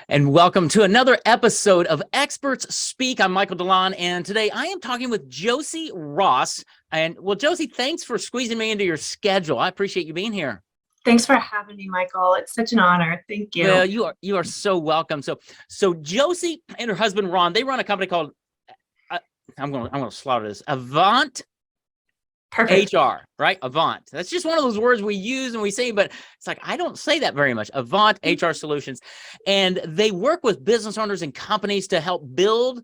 And welcome to another episode of Experts Speak. I'm Michael DeLon, and today I am talking with Josie Ross. And well, Josie, thanks for squeezing me into your schedule. I appreciate you being here. Thanks for having me, Michael. It's such an honor. Thank Well, you. you are so welcome. So Josie and her husband Ron, they run a company called I'm going to slaughter this, Avant Perfect. HR, right? Avant. That's just one of those words we use and we say, but it's like, I don't say that very much. Avant HR Solutions. And they work with business owners and companies to help build.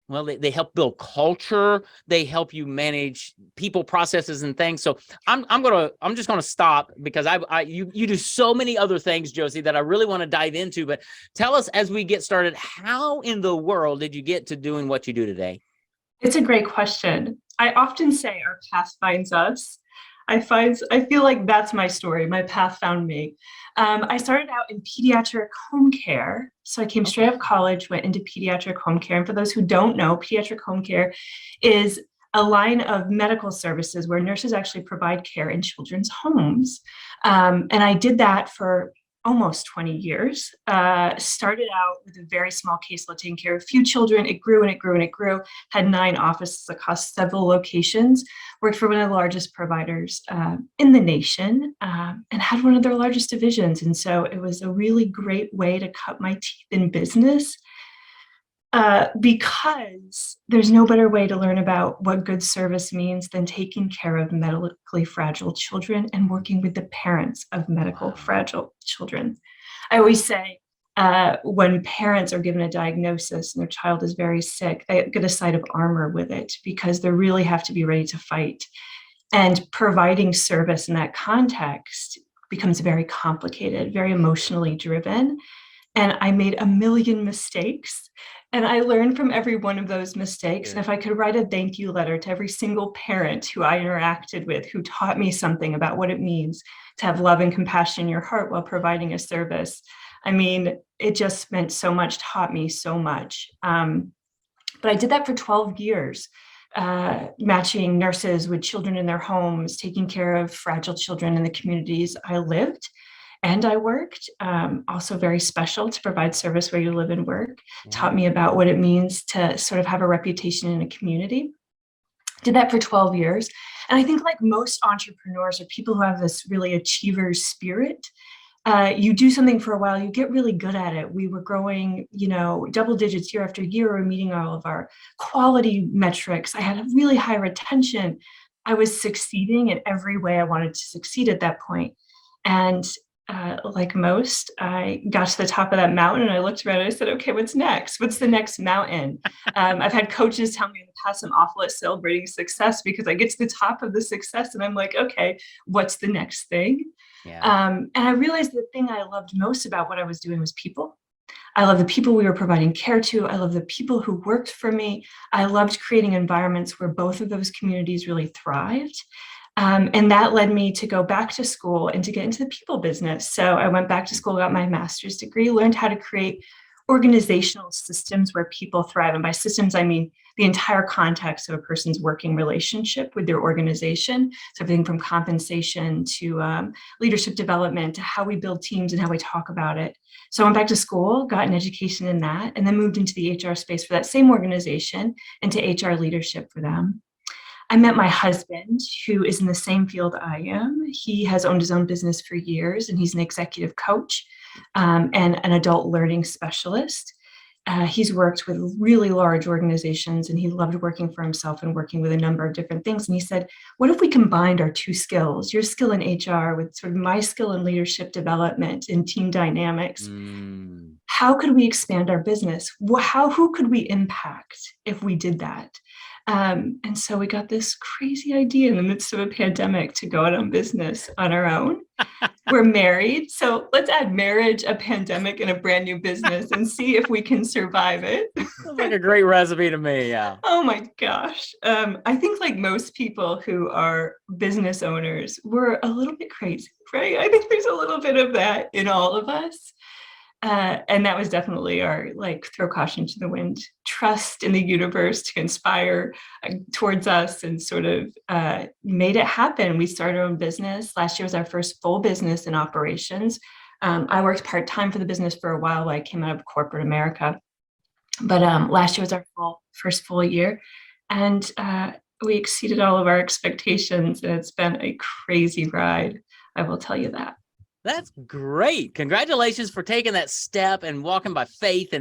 Well, they help build culture. They help you manage people, processes, and things. So I'm just gonna stop because you do so many other things, Josie, that I really want to dive into. But tell us as we get started, how in the world did you get to doing what you do today? It's a great question. I often say our path finds us. I feel like that's my story. My path found me. I started out in pediatric home care. So I came straight out of college, went into pediatric home care. And for those who don't know, pediatric home care is a line of medical services where nurses actually provide care in children's homes. And I did that for almost 20 years. Started out with a very small caseload taking care of a few children. It grew and it grew and it grew. Had 9 offices across several locations. Worked for one of the largest providers in the nation and had one of their largest divisions. And so it was a really great way to cut my teeth in business because there's no better way to learn about what good service means than taking care of medically fragile children and working with the parents of medical fragile children. I always say when parents are given a diagnosis and their child is very sick, they get a side of armor with it because they really have to be ready to fight. And providing service in that context becomes very complicated, very emotionally driven. And I made a million mistakes. And I learned from every one of those mistakes. And if I could write a thank you letter to every single parent who I interacted with, who taught me something about what it means to have love and compassion in your heart while providing a service, I mean, it just meant so much, taught me so much. But I did that for 12 years, matching nurses with children in their homes, taking care of fragile children in the communities I lived. And I worked, also very special to provide service where you live and work, taught me about what it means to sort of have a reputation in a community. Did that for 12 years. And I think like most entrepreneurs or people who have this really achiever's spirit, you do something for a while, you get really good at it. We were growing, double digits year after year. We're meeting all of our quality metrics. I had a really high retention. I was succeeding in every way I wanted to succeed at that point. And like most, I got to the top of that mountain and I looked around and I said, okay, what's next? What's the next mountain? I've had coaches tell me in the past I'm awful at celebrating success because I get to the top of the success and I'm like, okay, what's the next thing? And I realized the thing I loved most about what I was doing was people. I love the people we were providing care to. I love the people who worked for me. I loved creating environments where both of those communities really thrived. And that led me to go back to school and to get into the people business. So I went back to school, got my master's degree, learned how to create organizational systems where people thrive. And by systems, I mean the entire context of a person's working relationship with their organization. So everything from compensation to leadership development to how we build teams and how we talk about it. So I went back to school, got an education in that, and then moved into the HR space for that same organization, into HR leadership for them. I met my husband, who is in the same field I am. He has owned his own business for years, and he's an executive coach and an adult learning specialist. He's worked with really large organizations, and he loved working for himself and working with a number of different things. And he said, what if we combined our 2 skills, your skill in HR with sort of my skill in leadership development and team dynamics? How could we expand our business? Who could we impact if we did that? And so we got this crazy idea in the midst of a pandemic to go out on business on our own. We're married, so let's add marriage, a pandemic, and a brand new business and see if we can survive it. Sounds like a great recipe to me, yeah. Oh my gosh. I think like most people who are business owners, we're a little bit crazy, right? I think there's a little bit of that in all of us. And that was definitely our throw caution to the wind, trust in the universe to conspire towards us and sort of made it happen. We started our own business. Last year was our first full business in operations. I worked part-time for the business for a while I came out of corporate America. But last year was our first full year, and we exceeded all of our expectations, and it's been a crazy ride. I will tell you that. That's great. Congratulations for taking that step and walking by faith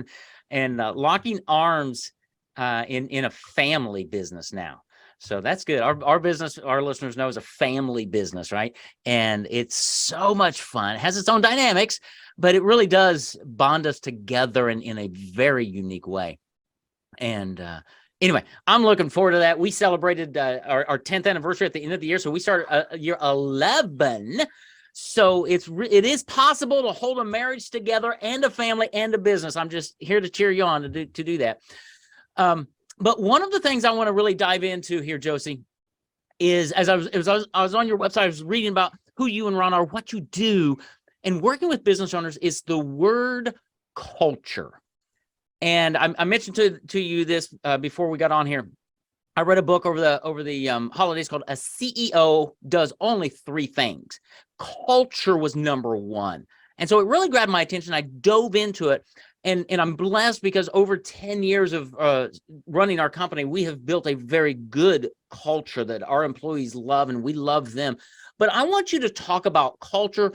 and locking arms in a family business now. So that's good. Our business, our listeners know, is a family business, right? And it's so much fun. It has its own dynamics, but it really does bond us together in a very unique way. And anyway, I'm looking forward to that. We celebrated our 10th anniversary at the end of the year. So we started year 11. So it is possible to hold a marriage together and a family and a business. I'm just here to cheer you on to do that. But one of the things I want to really dive into here, Josie, is as I was on your website, I was reading about who you and Ron are, what you do, and working with business owners is the word culture. And I mentioned to you this before we got on here. I read a book over the holidays called A CEO Does Only Three Things. Culture was number one. And so it really grabbed my attention. I dove into it. And I'm blessed because over 10 years of running our company, we have built a very good culture that our employees love, and we love them. But I want you to talk about culture.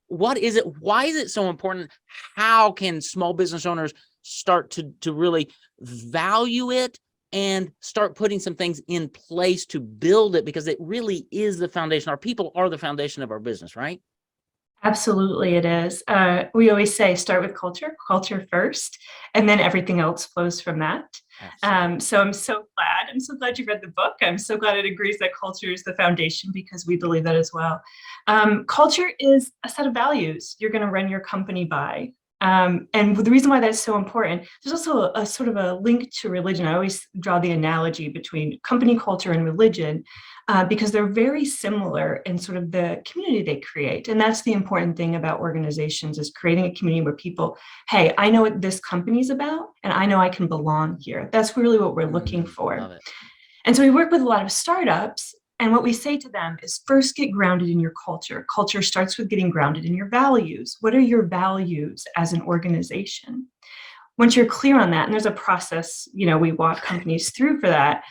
What is it? Why is it so important? How can small business owners start to really value it and start putting some things in place to build it? Because it really is the foundation. Our people are the foundation of our business, right? Absolutely, it is. We always say start with culture first, and then everything else flows from that. So I'm so glad you read the book. I'm so glad it agrees that culture is the foundation, because we believe that as well. Culture is a set of values you're going to run your company by. And the reason why that's so important, there's also a sort of a link to religion. I always draw the analogy between company culture and religion, because they're very similar in sort of the community they create. And that's the important thing about organizations, is creating a community where people, hey, I know what this company's about, and I know I can belong here. That's really what we're looking for. Love it. And so we work with a lot of startups. And what we say to them is first get grounded in your culture. Culture starts with getting grounded in your values. What are your values as an organization? Once you're clear on that, and there's a process, we walk companies through for that,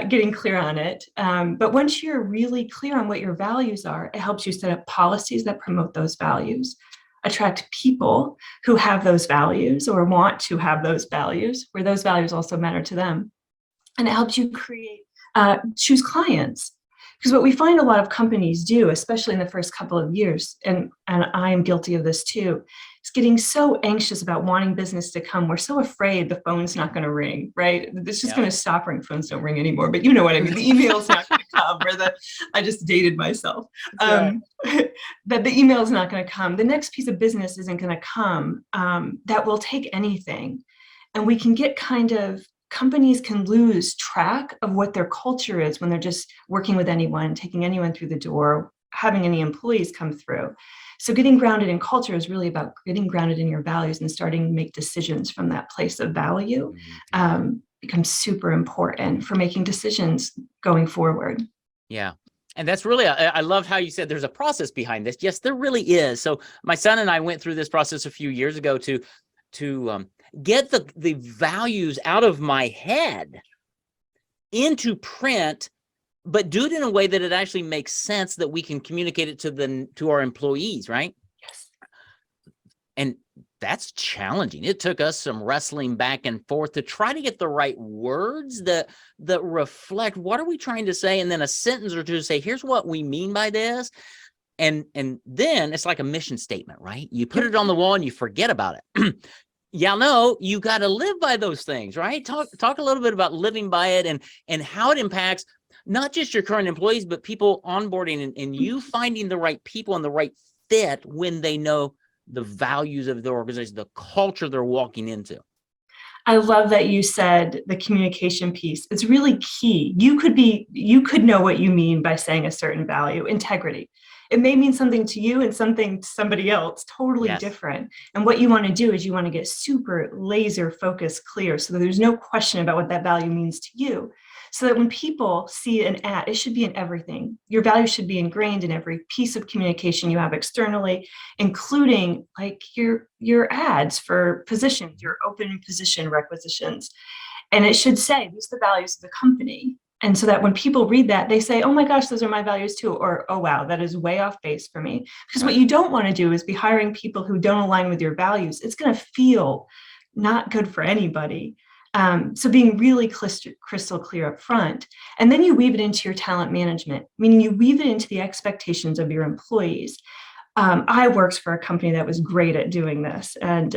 getting clear on it. But once you're really clear on what your values are, it helps you set up policies that promote those values, attract people who have those values or want to have those values, where those values also matter to them. And it helps you choose clients. Because what we find a lot of companies do, especially in the first couple of years, and I am guilty of this too, is getting so anxious about wanting business to come. We're so afraid the phone's not going to ring, right? It's just going to stop ringing. Phones don't ring anymore, but you know what I mean. The email's not going to come, I just dated myself. That the email's not going to come. The next piece of business isn't going to come. That will take anything. And we can get companies can lose track of what their culture is when they're just working with anyone, taking anyone through the door, having any employees come through. So getting grounded in culture is really about getting grounded in your values and starting to make decisions from that place of value. Becomes super important for making decisions going forward. Yeah. And that's really, I love how you said there's a process behind this. Yes, there really is. So my son and I went through this process a few years ago to get the values out of my head into print, but do it in a way that it actually makes sense, that we can communicate it to our employees, right? Yes. And that's challenging. It took us some wrestling back and forth to try to get the right words that reflect what are we trying to say, and then a sentence or two to say, here's what we mean by this. And then it's like a mission statement, right? You put it on the wall and you forget about it. Yeah, no, you got to live by those things, right? Talk a little bit about living by it and how it impacts not just your current employees, but people onboarding and you finding the right people and the right fit when they know the values of the organization, the culture they're walking into. I love that you said the communication piece. It's really key. You could know what you mean by saying a certain value, integrity. It may mean something to you and something to somebody else, totally different. And what you want to do is you want to get super laser focused clear so that there's no question about what that value means to you. so that when people see an ad, it should be in everything. Your values should be ingrained in every piece of communication you have externally, including like your ads for positions, your open position requisitions. And it should say, these are the values of the company. And so that when people read that, they say, oh my gosh, those are my values too. Or, oh wow, that is way off base for me. Because what you don't want to do is be hiring people who don't align with your values. It's going to feel not good for anybody. So being really crystal clear up front. And then you weave it into your talent management, meaning you weave it into the expectations of your employees. I worked for a company that was great at doing this. And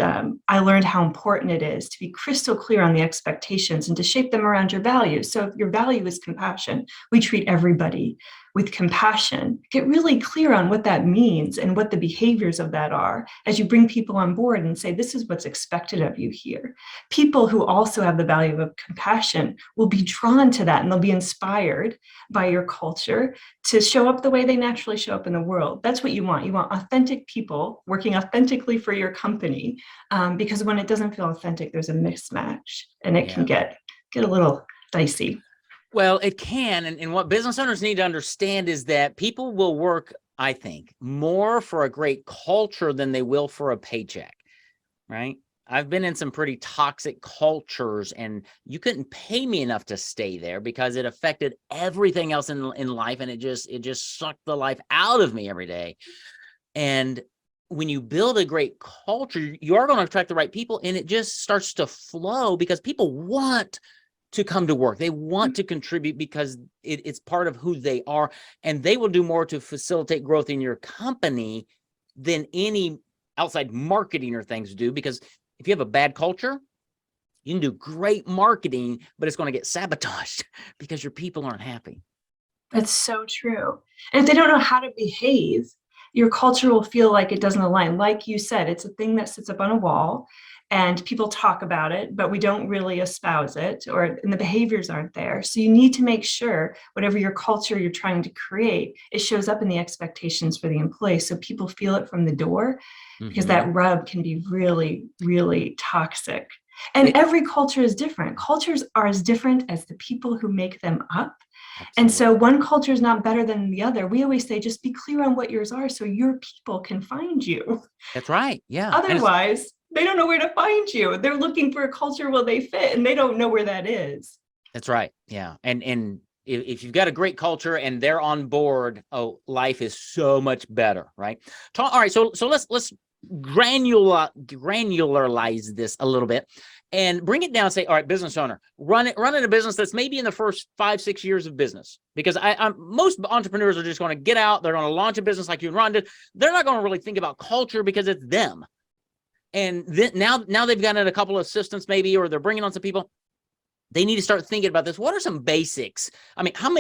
I learned how important it is to be crystal clear on the expectations and to shape them around your values. So if your value is compassion, we treat everybody with compassion. Get really clear on what that means and what the behaviors of that are as you bring people on board and say, this is what's expected of you here. People who also have the value of compassion will be drawn to that and they'll be inspired by your culture to show up the way they naturally show up in the world. That's what you want. You want authentic people working authentically for your company, because when it doesn't feel authentic, there's a mismatch and it can get a little dicey. Well, it can. And what business owners need to understand is that people will work, I think, more for a great culture than they will for a paycheck, right? I've been in some pretty toxic cultures and you couldn't pay me enough to stay there because it affected everything else in life. And it just sucked the life out of me every day. And when you build a great culture, you are going to attract the right people and it just starts to flow because people want to come to work. They want to contribute because it's part of who they are, and they will do more to facilitate growth in your company than any outside marketing or things do. Because if you have a bad culture, you can do great marketing, but it's going to get sabotaged because your people aren't happy. That's so true. And if they don't know how to behave, your culture will feel like it doesn't align. Like you said, it's a thing that sits up on a wall and people talk about it, but we don't really espouse it, and the behaviors aren't there. So you need to make sure whatever your culture you're trying to create, it shows up in the expectations for the employee. So people feel it from the door, because that rub can be really, really toxic. And every culture is different. Cultures are as different as the people who make them up. Absolutely. And so one culture is not better than the other. We always say, just be clear on what yours are so your people can find you. That's right. Yeah. Otherwise, they don't know where to find you. They're looking for a culture where they fit and they don't know where that is. That's right. Yeah. And if you've got a great culture and they're on board, oh, life is so much better, right? All right. So let's granularize this a little bit and bring it down and say, all right, business owner, running a business that's maybe in the first 5-6 years of business, because most entrepreneurs are just going to get out. They're going to launch a business like you and Ron did. They're not going to really think about culture because it's them. And then now they've gotten a couple of assistants maybe, or they're bringing on some people. They need to start thinking about this. What are some basics? I mean, how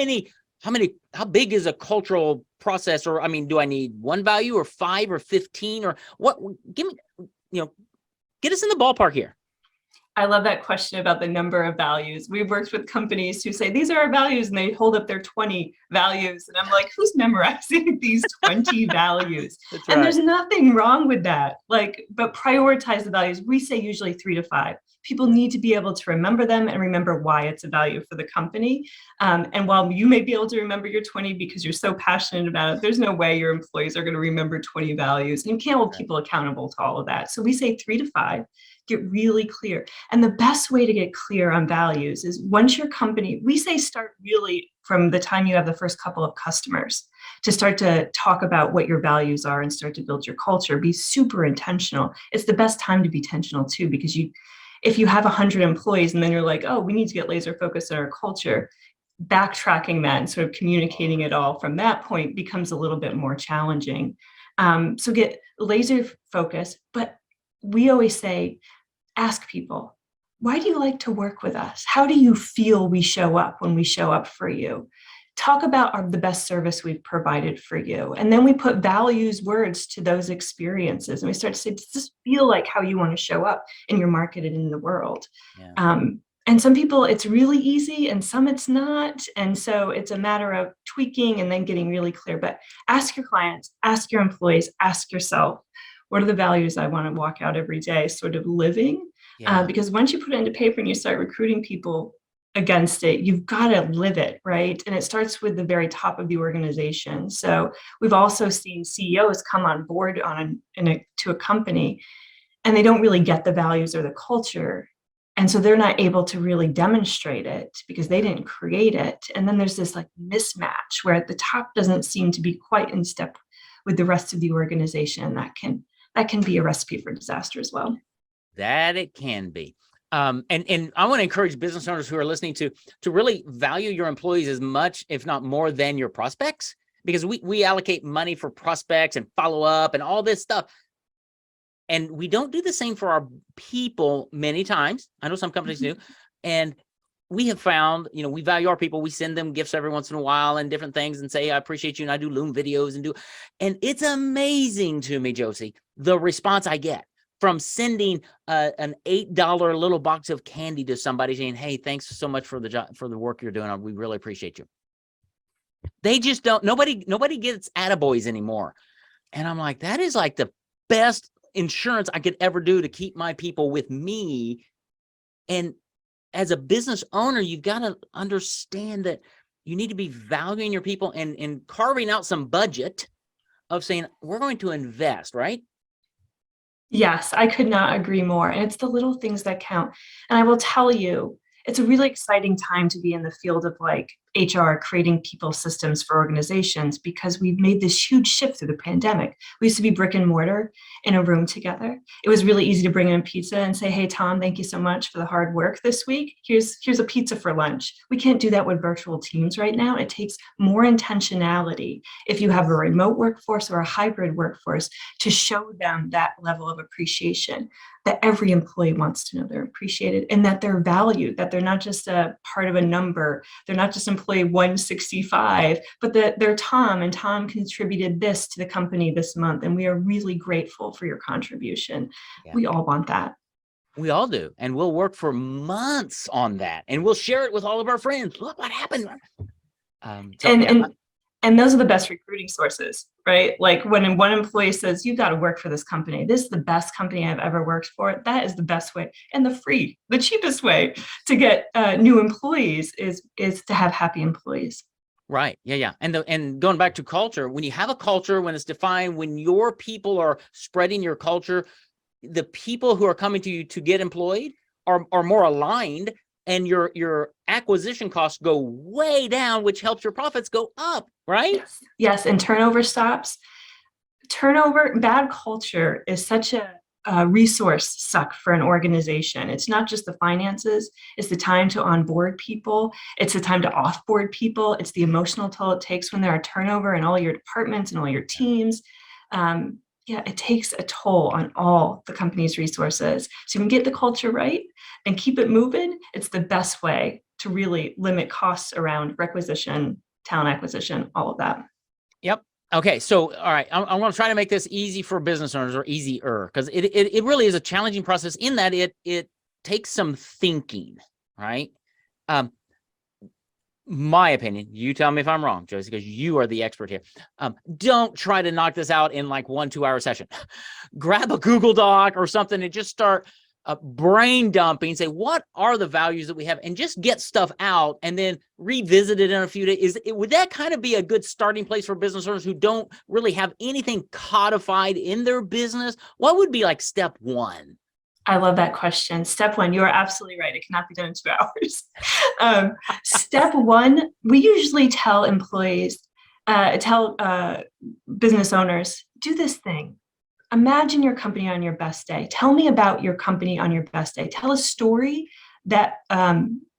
big is a cultural process? Or, I mean, do I need 1 value or 5 or 15 or what? Give me, get us in the ballpark here. I love that question about the number of values. We've worked with companies who say, these are our values, and they hold up their 20 values. And I'm like, who's memorizing these 20 values? That's right. And there's nothing wrong with that. But prioritize the values. We say usually 3 to 5. People need to be able to remember them and remember why it's a value for the company. And while you may be able to remember your 20 because you're so passionate about it, there's no way your employees are going to remember 20 values. And you can't hold people accountable to all of that. So we say 3 to 5. Get really clear. And the best way to get clear on values is once your company, we say start really from the time you have the first couple of customers to start to talk about what your values are and start to build your culture. Be super intentional. It's the best time to be intentional too, because if you have 100 employees and then you're like, oh, we need to get laser focused on our culture, backtracking that and sort of communicating it all from that point becomes a little bit more challenging. So get laser focused, but we always say, ask people, why do you like to work with us? How do you feel we show up when we show up for you? Talk about the best service we've provided for you. And then we put values words to those experiences. And we start to say, does this feel like how you want to show up in your market and in the world? Yeah. And some people, it's really easy and some it's not. And so it's a matter of tweaking and then getting really clear. But ask your clients, ask your employees, ask yourself, what are the values I want to walk out every day sort of living? Yeah. Because once you put it into paper and you start recruiting people, against it. You've got to live it, right? And it starts with the very top of the organization. So we've also seen CEOs come on board to a company, and they don't really get the values or the culture. And so they're not able to really demonstrate it because they didn't create it. And then there's this like mismatch where at the top doesn't seem to be quite in step with the rest of the organization. That can be a recipe for disaster as well. That it can be. And I want to encourage business owners who are listening to really value your employees as much, if not more, than your prospects, because we allocate money for prospects and follow up and all this stuff. And we don't do the same for our people many times. I know some companies do. And we have found, we value our people. We send them gifts every once in a while and different things and say, I appreciate you. And I do Loom videos and it's amazing to me, Josie, the response I get from sending an $8 little box of candy to somebody saying, hey, thanks so much for the job, for the work you're doing. We really appreciate you. They just don't, nobody gets attaboys anymore. And I'm like, that is like the best insurance I could ever do to keep my people with me. And as a business owner, you've got to understand that you need to be valuing your people and carving out some budget of saying, we're going to invest, right? Yes, I could not agree more. And it's the little things that count. And I will tell you, it's a really exciting time to be in the field of like HR, creating people systems for organizations, because we've made this huge shift through the pandemic. We used to be brick and mortar in a room together. It was really easy to bring in pizza and say, hey, Tom, thank you so much for the hard work this week. Here's a pizza for lunch. We can't do that with virtual teams right now. It takes more intentionality if you have a remote workforce or a hybrid workforce to show them that level of appreciation, that every employee wants to know they're appreciated and that they're valued, that they're not just a part of a number. They're not just employee 165, but that they're Tom, and Tom contributed this to the company this month. And we are really grateful for your contribution. Yeah. We all want that. We all do. And we'll work for months on that. And we'll share it with all of our friends. Look what happened. And those are the best recruiting sources, right? Like when one employee says, you've got to work for this company. This is the best company I've ever worked for. That is the best way and the cheapest way to get new employees is to have happy employees. Right. Yeah. And going back to culture, when you have a culture, when it's defined, when your people are spreading your culture, the people who are coming to you to get employed are more aligned, and your acquisition costs go way down, which helps your profits go up, right? Yes. And turnover stops. Bad culture is such a resource suck for an organization. It's not just the finances, it's the time to onboard people. It's the time to offboard people. It's the emotional toll it takes when there are turnover in all your departments and all your teams. It takes a toll on all the company's resources. So you can get the culture right and keep it moving. It's the best way to really limit costs around requisition, talent acquisition, all of that. Yep. Okay. So, all right, I'm going to try to make this easy for business owners, or easier, because it really is a challenging process in that it takes some thinking, right? My opinion, you tell me if I'm wrong, Josie, because you are the expert here. Don't try to knock this out in like 1-2 hour session. Grab a Google Doc or something and just start brain dumping, say, what are the values that we have, and just get stuff out and then revisit it in a few days. Would that kind of be a good starting place for business owners who don't really have anything codified in their business? What would be like step one? I love that question. Step one, you are absolutely right. It cannot be done in 2 hours. Step one, we usually tell employees, business owners, do this thing. Imagine your company on your best day. Tell me about your company on your best day. Tell a story that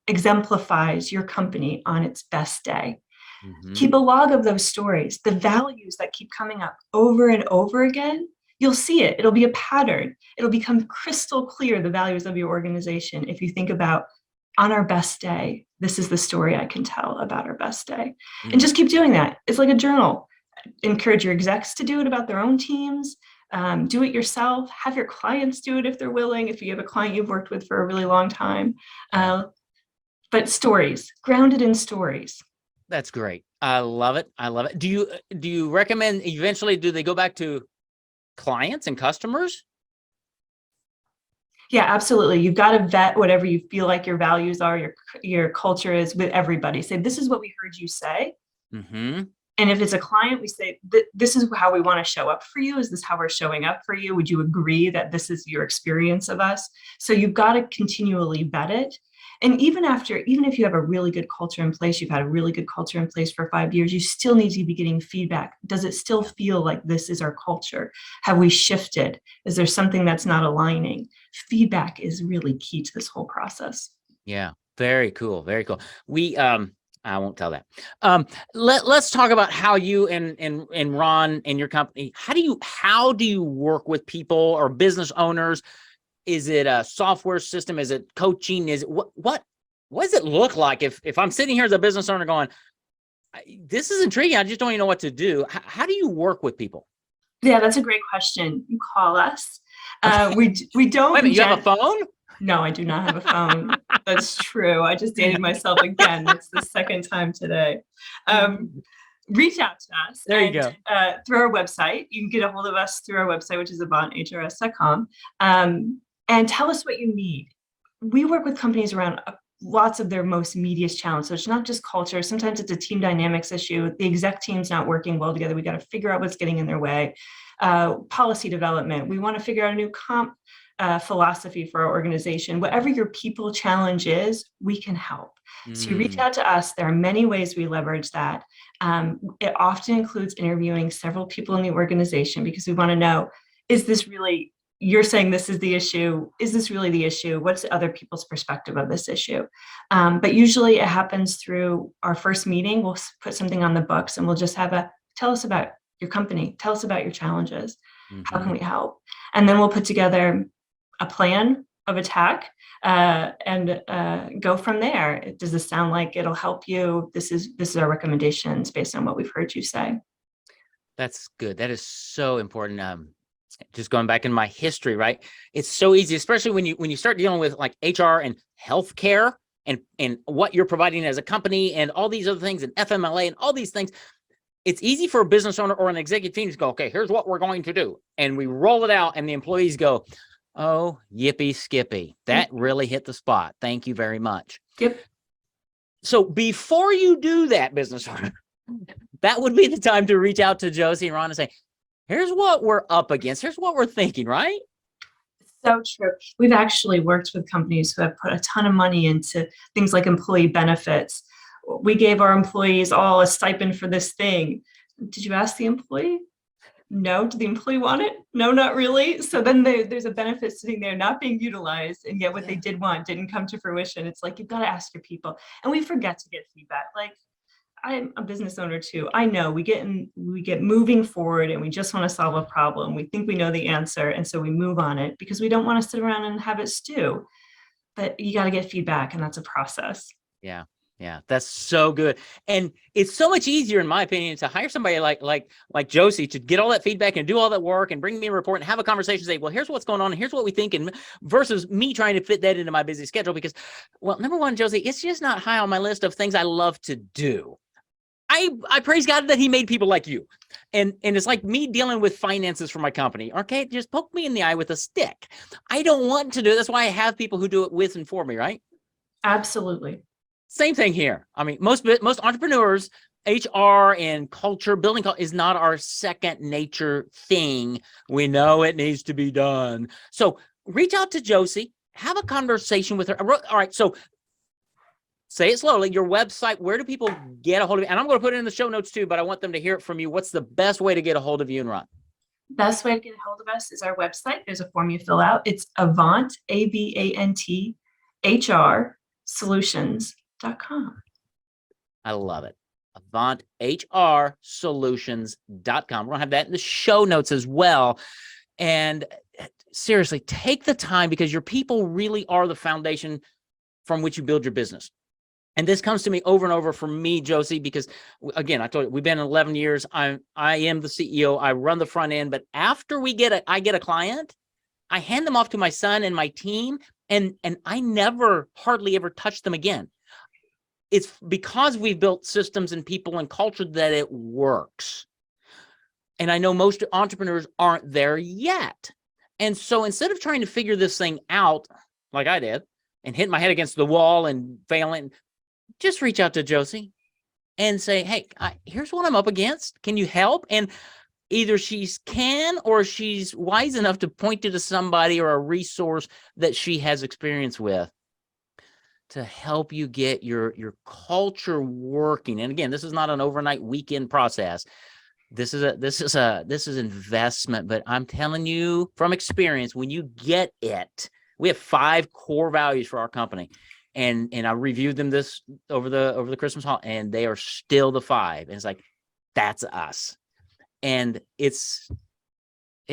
exemplifies your company on its best day. Mm-hmm. Keep a log of those stories, the values that keep coming up over and over again. You'll see it. It'll be a pattern. It'll become crystal clear, the values of your organization. If you think about, on our best day, this is the story I can tell about our best day. Mm. And just keep doing that. It's like a journal. Encourage your execs to do it about their own teams. Do it yourself. Have your clients do it if they're willing, if you have a client you've worked with for a really long time. But stories, grounded in stories. That's great. I love it. I love it. Do you recommend eventually, do they go back to clients and customers? Yeah, absolutely. You've got to vet whatever you feel like your values are, your culture is with everybody. Say, this is what we heard you say. Mm-hmm. And if it's a client, we say, this is how we want to show up for you. Is this how we're showing up for you? Would you agree that this is your experience of us? So you've got to continually vet it. And even if you have a really good culture in place, you've had a really good culture in place for 5 years, you still need to be getting feedback. Does it still feel like this is our culture? Have we shifted? Is there something that's not aligning? Feedback is really key to this whole process. Yeah. Very cool. Very cool. I won't tell that. Let's talk about how you and Ron and your company, how do you work with people or business owners? Is it a software system? Is it coaching? Is it what does it look like if I'm sitting here as a business owner going, this is intriguing, I just don't even know what to do. How do you work with people? Yeah, that's a great question. You call us. Okay. We don't. Wait a minute, you have a phone? No, I do not have a phone. That's true. I just dated myself again. That's the second time today. Reach out to us. There you go. Through our website. You can get a hold of us through our website, which is avanthrs.com, and tell us what you need. We work with companies around lots of their most immediate challenges. So it's not just culture. Sometimes it's a team dynamics issue. The exec team's not working well together. We got to figure out what's getting in their way. Policy development. We want to figure out a new comp philosophy for our organization. Whatever your people challenge is, we can help. So you reach out to us. There are many ways we leverage that. It often includes interviewing several people in the organization because we want to know, is this really, you're saying this is the issue. Is this really the issue? What's other people's perspective of this issue? But usually it happens through our first meeting. We'll put something on the books and we'll just have tell us about your company. Tell us about your challenges. How can we help? And then we'll put together a plan of attack and go from there. Does this sound like it'll help you? This is our recommendations based on what we've heard you say. That's good. That is so important. Just going back in my history, right? It's so easy, especially when you start dealing with like HR and healthcare and what you're providing as a company and all these other things and FMLA and all these things. It's easy for a business owner or an executive team to go, okay, here's what we're going to do. And we roll it out and the employees go, oh, yippee skippy. That really hit the spot. Thank you very much. Yep. So before you do that, business owner, that would be the time to reach out to Josie and Ron and say, here's what we're up against. Here's what we're thinking, right? So true. We've actually worked with companies who have put a ton of money into things like employee benefits. We gave our employees all a stipend for this thing. Did you ask the employee? No. Did the employee want it? No, not really. So then there's a benefit sitting there not being utilized, and yet what they did want didn't come to fruition. It's like, you've got to ask your people. And we forget to get feedback. Like, I'm a business owner too. I know we get moving forward and we just want to solve a problem. We think we know the answer. And so we move on it because we don't want to sit around and have it stew. But you got to get feedback, and that's a process. Yeah. Yeah, that's so good. And it's so much easier, in my opinion, to hire somebody like Josie to get all that feedback and do all that work and bring me a report and have a conversation, say, well, here's what's going on. And here's what we think. And versus me trying to fit that into my busy schedule because, well, number one, Josie, it's just not high on my list of things I love to do. I praise God that he made people like you. And it's like me dealing with finances for my company. Okay, just poke me in the eye with a stick. I don't want to do it. That's why I have people who do it with and for me, right? Absolutely. Same thing here. I mean, most entrepreneurs, HR and culture, building is not our second nature thing. We know it needs to be done. So reach out to Josie, have a conversation with her. All right. So say it slowly. Your website, where do people get a hold of you? And I'm going to put it in the show notes too, but I want them to hear it from you. What's the best way to get a hold of you and Ron? Best way to get a hold of us is our website. There's a form you fill out. It's Avant, AVANT, HR Solutions.com. I love it. AvantHRSolutions.com. We're going to have that in the show notes as well. And seriously, take the time because your people really are the foundation from which you build your business. And this comes to me over and over for me, Josie, because again, I told you, we've been 11 years. I am the CEO. I run the front end, but after I get a client, I hand them off to my son and my team, and I never hardly ever touch them again. It's because we've built systems and people and culture that it works. And I know most entrepreneurs aren't there yet. And so instead of trying to figure this thing out like I did and hit my head against the wall and failing, just reach out to Josie and say, hey, here's what I'm up against. Can you help? And either she's can or she's wise enough to point you to somebody or a resource that she has experience with to help you get your culture working. And again, this is not an overnight weekend process. This is investment, but I'm telling you from experience, when you get it, we have 5 core values for our company. And I reviewed them this over the Christmas holiday, and they are still the 5. And it's like, that's us. And it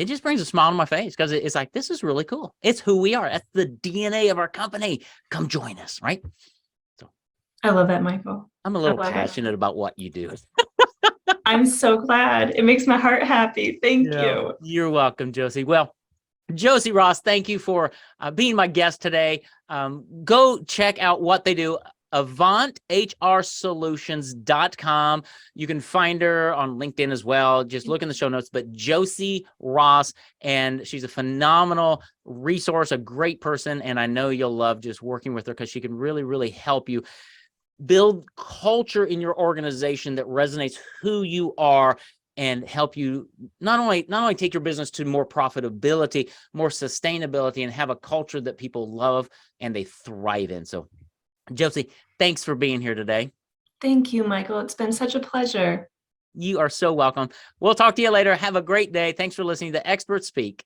just brings a smile to my face because it's like, this is really cool. It's who we are. That's the DNA of our company. Come join us, right? So I love that, Michael. I'm a little passionate about what you do. I'm so glad. It makes my heart happy. Thank you. You're welcome, Josie. Well, Josie Ross, thank you for being my guest today. Go check out what they do. AvantHRSolutions.com. You can find her on LinkedIn as well. Just look in the show notes. But Josie Ross, and she's a phenomenal resource, a great person, and I know you'll love just working with her because she can really, really help you build culture in your organization that resonates who you are and help you not only take your business to more profitability, more sustainability, and have a culture that people love and they thrive in. So Josie, thanks for being here today. Thank you, Michael. It's been such a pleasure. You are so welcome. We'll talk to you later. Have a great day. Thanks for listening to Experts Speak.